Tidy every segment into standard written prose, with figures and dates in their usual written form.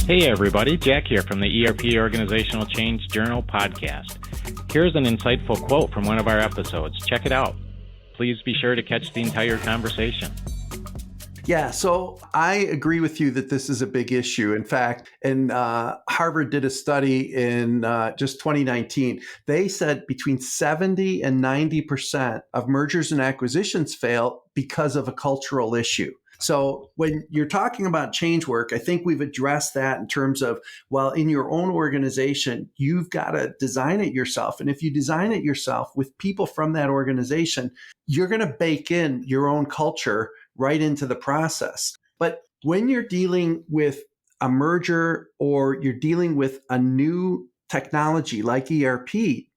Hey everybody, Jack here from the ERP Organizational Change Journal podcast. Here's an insightful quote from one of our episodes. Check it out. Please be sure to catch the entire conversation. Yeah, so I agree with you that this is a big issue. In fact, Harvard did a study in just 2019. They said between 70 and 90% of mergers and acquisitions fail because of a cultural issue. So when you're talking about change work, I think we've addressed that in terms of, well, in your own organization, you've got to design it yourself. And if you design it yourself with people from that organization, you're going to bake in your own culture right into the process. But when you're dealing with a merger or you're dealing with a new technology like ERP,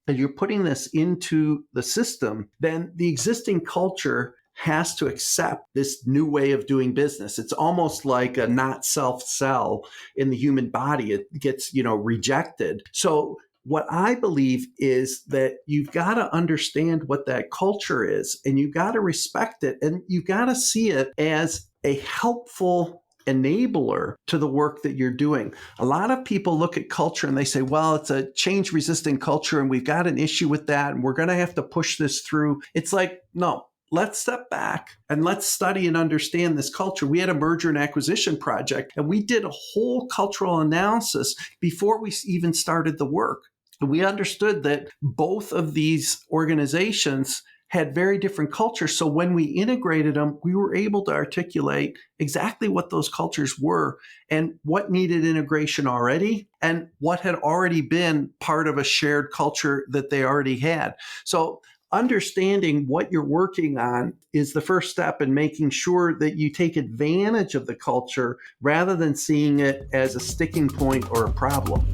and you're putting this into the system, then the existing culture has to accept this new way of doing business. It's almost like a not self cell in the human body. It gets, rejected. So what I believe is that you've got to understand what that culture is, and you've got to respect it, and you've got to see it as a helpful enabler to the work that you're doing. A lot of people look at culture and they say, well, it's a change resistant culture and we've got an issue with that and we're going to have to push this through. It's like, no. Let's step back and let's study and understand this culture. We had a merger and acquisition project, and we did a whole cultural analysis before we even started the work. And we understood that both of these organizations had very different cultures. So when we integrated them, we were able to articulate exactly what those cultures were and what needed integration already and what had already been part of a shared culture that they already had. So understanding what you're working on is the first step in making sure that you take advantage of the culture rather than seeing it as a sticking point or a problem.